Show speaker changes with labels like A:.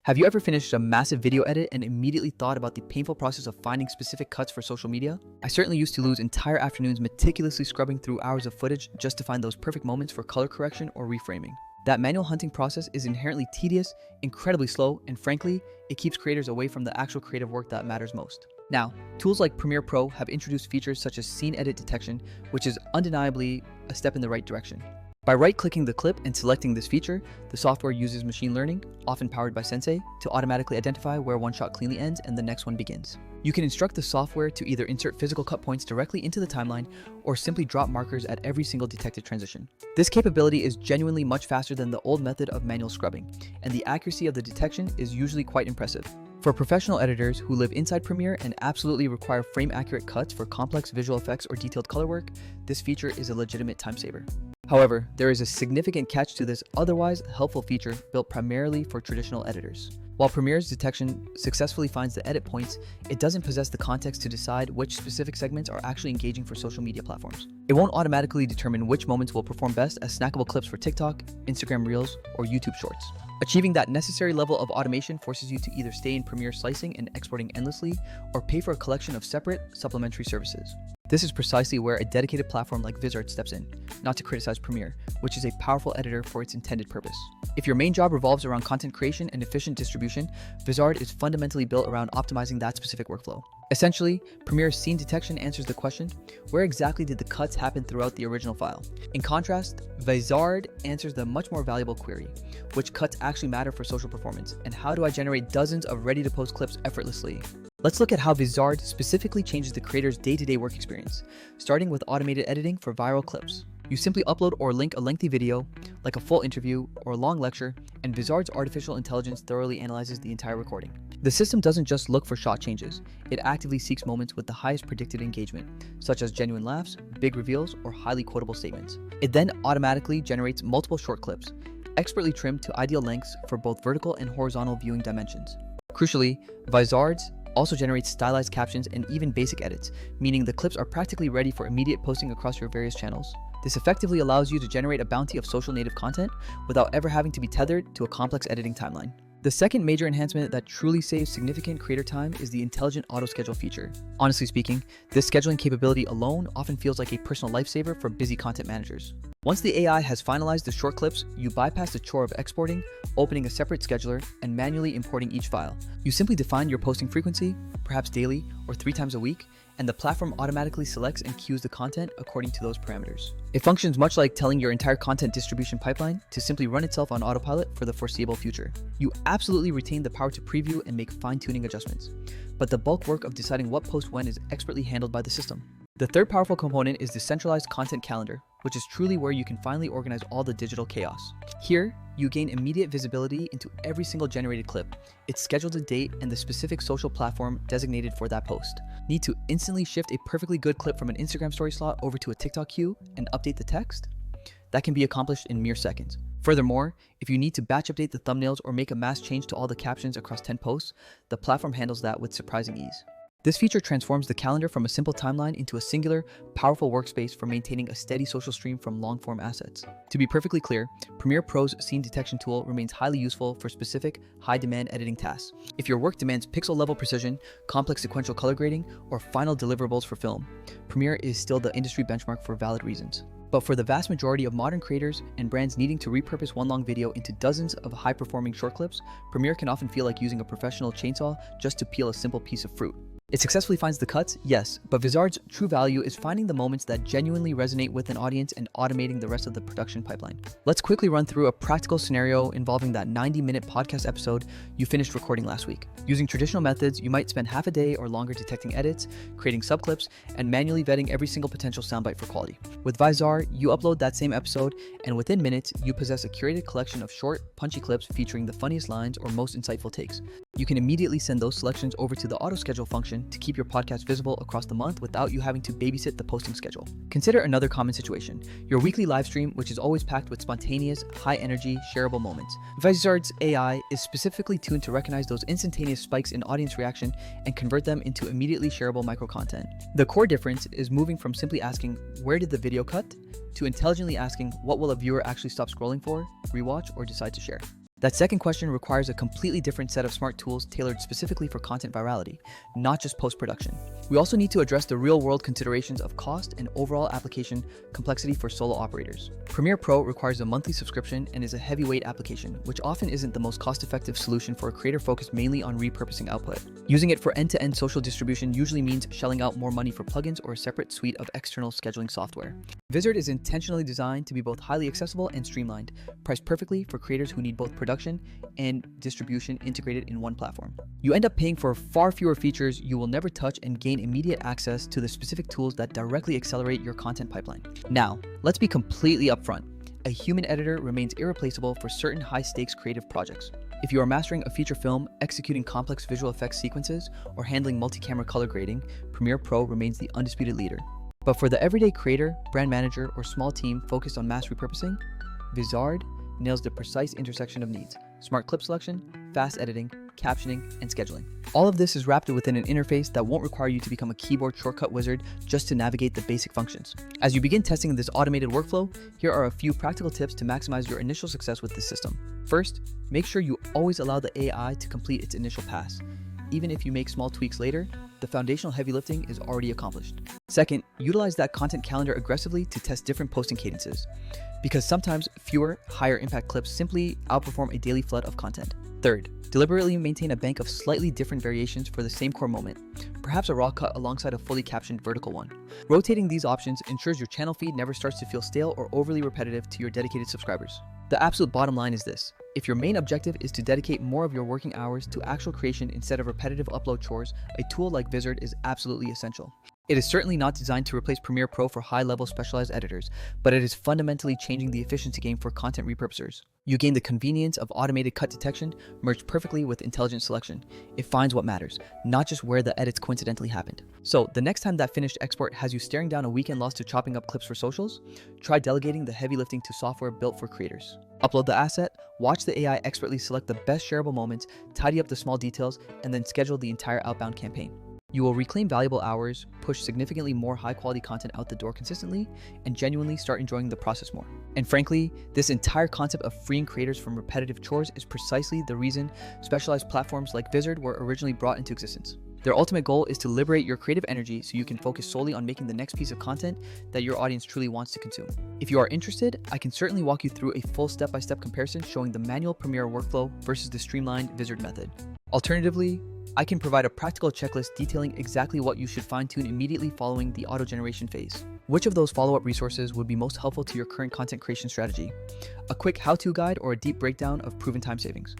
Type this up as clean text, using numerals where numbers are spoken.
A: Have you ever finished a massive video edit and immediately thought about the painful process of finding specific cuts for social media? I certainly used to lose entire afternoons meticulously scrubbing through hours of footage just to find those perfect moments for color correction or reframing. That manual hunting process is inherently tedious, incredibly slow, and frankly, it keeps creators away from the actual creative work that matters most. Now, tools like Premiere Pro have introduced features such as scene edit detection, which is undeniably a step in the right direction. By right-clicking the clip and selecting this feature, the software uses machine learning, often powered by Sensei, to automatically identify where one shot cleanly ends and the next one begins. You can instruct the software to either insert physical cut points directly into the timeline or simply drop markers at every single detected transition. This capability is genuinely much faster than the old method of manual scrubbing, and the accuracy of the detection is usually quite impressive. For professional editors who live inside Premiere and absolutely require frame-accurate cuts for complex visual effects or detailed color work, this feature is a legitimate time saver. However, there is a significant catch to this otherwise helpful feature built primarily for traditional editors. While Premiere's detection successfully finds the edit points, it doesn't possess the context to decide which specific segments are actually engaging for social media platforms. It won't automatically determine which moments will perform best as snackable clips for TikTok, Instagram Reels, or YouTube Shorts. Achieving that necessary level of automation forces you to either stay in Premiere slicing and exporting endlessly, or pay for a collection of separate, supplementary services. This is precisely where a dedicated platform like Vizard steps in, not to criticize Premiere, which is a powerful editor for its intended purpose. If your main job revolves around content creation and efficient distribution, Vizard is fundamentally built around optimizing that specific workflow. Essentially, Premiere's scene detection answers the question, where exactly did the cuts happen throughout the original file? In contrast, Vizard answers the much more valuable query, which cuts actually matter for social performance, and how do I generate dozens of ready-to-post clips effortlessly? Let's look at how Vizard specifically changes the creator's day-to-day work experience, starting with automated editing for viral clips. You simply upload or link a lengthy video, like a full interview or a long lecture, and Vizard's artificial intelligence thoroughly analyzes the entire recording. The system doesn't just look for shot changes, it actively seeks moments with the highest predicted engagement, such as genuine laughs, big reveals, or highly quotable statements. It then automatically generates multiple short clips, expertly trimmed to ideal lengths for both vertical and horizontal viewing dimensions. Crucially, Vizard also generates stylized captions and even basic edits, meaning the clips are practically ready for immediate posting across your various channels. This effectively allows you to generate a bounty of social native content without ever having to be tethered to a complex editing timeline. The second major enhancement that truly saves significant creator time is the intelligent auto-schedule feature. Honestly speaking, this scheduling capability alone often feels like a personal lifesaver for busy content managers. Once the AI has finalized the short clips, you bypass the chore of exporting, opening a separate scheduler, and manually importing each file. You simply define your posting frequency, perhaps daily or 3 times a week, and the platform automatically selects and queues the content according to those parameters. It functions much like telling your entire content distribution pipeline to simply run itself on autopilot for the foreseeable future. You absolutely retain the power to preview and make fine-tuning adjustments, but the bulk work of deciding what post when is expertly handled by the system. The third powerful component is the centralized content calendar, which is truly where you can finally organize all the digital chaos. Here, you gain immediate visibility into every single generated clip, its scheduled date, and the specific social platform designated for that post. Need to instantly shift a perfectly good clip from an Instagram story slot over to a TikTok queue and update the text? That can be accomplished in mere seconds. Furthermore, if you need to batch update the thumbnails or make a mass change to all the captions across 10 posts, the platform handles that with surprising ease. This feature transforms the calendar from a simple timeline into a singular, powerful workspace for maintaining a steady social stream from long-form assets. To be perfectly clear, Premiere Pro's scene detection tool remains highly useful for specific, high-demand editing tasks. If your work demands pixel-level precision, complex sequential color grading, or final deliverables for film, Premiere is still the industry benchmark for valid reasons. But for the vast majority of modern creators and brands needing to repurpose one long video into dozens of high-performing short clips, Premiere can often feel like using a professional chainsaw just to peel a simple piece of fruit. It successfully finds the cuts, yes, but Vizard's true value is finding the moments that genuinely resonate with an audience and automating the rest of the production pipeline. Let's quickly run through a practical scenario involving that 90-minute podcast episode you finished recording last week. Using traditional methods, you might spend half a day or longer detecting edits, creating subclips, and manually vetting every single potential soundbite for quality. With Vizard, you upload that same episode, and within minutes, you possess a curated collection of short, punchy clips featuring the funniest lines or most insightful takes. You can immediately send those selections over to the auto-schedule function to keep your podcast visible across the month without you having to babysit the posting schedule. Consider another common situation, your weekly live stream, which is always packed with spontaneous, high-energy, shareable moments. Vizard's AI is specifically tuned to recognize those instantaneous spikes in audience reaction and convert them into immediately shareable micro-content. The core difference is moving from simply asking, where did the video cut, to intelligently asking, what will a viewer actually stop scrolling for, rewatch, or decide to share. That second question requires a completely different set of smart tools tailored specifically for content virality, not just post-production. We also need to address the real-world considerations of cost and overall application complexity for solo operators. Premiere Pro requires a monthly subscription and is a heavyweight application, which often isn't the most cost-effective solution for a creator focused mainly on repurposing output. Using it for end-to-end social distribution usually means shelling out more money for plugins or a separate suite of external scheduling software. Vizard is intentionally designed to be both highly accessible and streamlined, priced perfectly for creators who need both production and distribution integrated in one platform. You end up paying for far fewer features you will never touch and gain immediate access to the specific tools that directly accelerate your content pipeline. Now, let's be completely upfront. A human editor remains irreplaceable for certain high-stakes creative projects. If you are mastering a feature film, executing complex visual effects sequences, or handling multi-camera color grading, Premiere Pro remains the undisputed leader. But for the everyday creator, brand manager, or small team focused on mass repurposing, Vizard nails the precise intersection of needs: smart clip selection, fast editing, captioning, and scheduling. All of this is wrapped within an interface that won't require you to become a keyboard shortcut wizard just to navigate the basic functions. As you begin testing this automated workflow, here are a few practical tips to maximize your initial success with this system. First, make sure you always allow the AI to complete its initial pass. Even if you make small tweaks later, the foundational heavy lifting is already accomplished. Second, utilize that content calendar aggressively to test different posting cadences, because sometimes fewer, higher impact clips simply outperform a daily flood of content. Third, deliberately maintain a bank of slightly different variations for the same core moment, perhaps a raw cut alongside a fully captioned vertical one. Rotating these options ensures your channel feed never starts to feel stale or overly repetitive to your dedicated subscribers. The absolute bottom line is this: if your main objective is to dedicate more of your working hours to actual creation instead of repetitive upload chores, a tool like Vizard is absolutely essential. It is certainly not designed to replace Premiere Pro for high-level specialized editors, but it is fundamentally changing the efficiency game for content repurposers. You gain the convenience of automated cut detection merged perfectly with intelligent selection. It finds what matters, not just where the edits coincidentally happened. So the next time that finished export has you staring down a weekend lost to chopping up clips for socials, try delegating the heavy lifting to software built for creators. Upload the asset, watch the AI expertly select the best shareable moments, tidy up the small details, and then schedule the entire outbound campaign. You will reclaim valuable hours, push significantly more high-quality content out the door consistently, and genuinely start enjoying the process more. And frankly, this entire concept of freeing creators from repetitive chores is precisely the reason specialized platforms like Vizard were originally brought into existence. Their ultimate goal is to liberate your creative energy so you can focus solely on making the next piece of content that your audience truly wants to consume. If you are interested, I can certainly walk you through a full step-by-step comparison showing the manual Premiere workflow versus the streamlined Vizard method. Alternatively, I can provide a practical checklist detailing exactly what you should fine-tune immediately following the auto-generation phase. Which of those follow-up resources would be most helpful to your current content creation strategy? A quick how-to guide or a deep breakdown of proven time savings?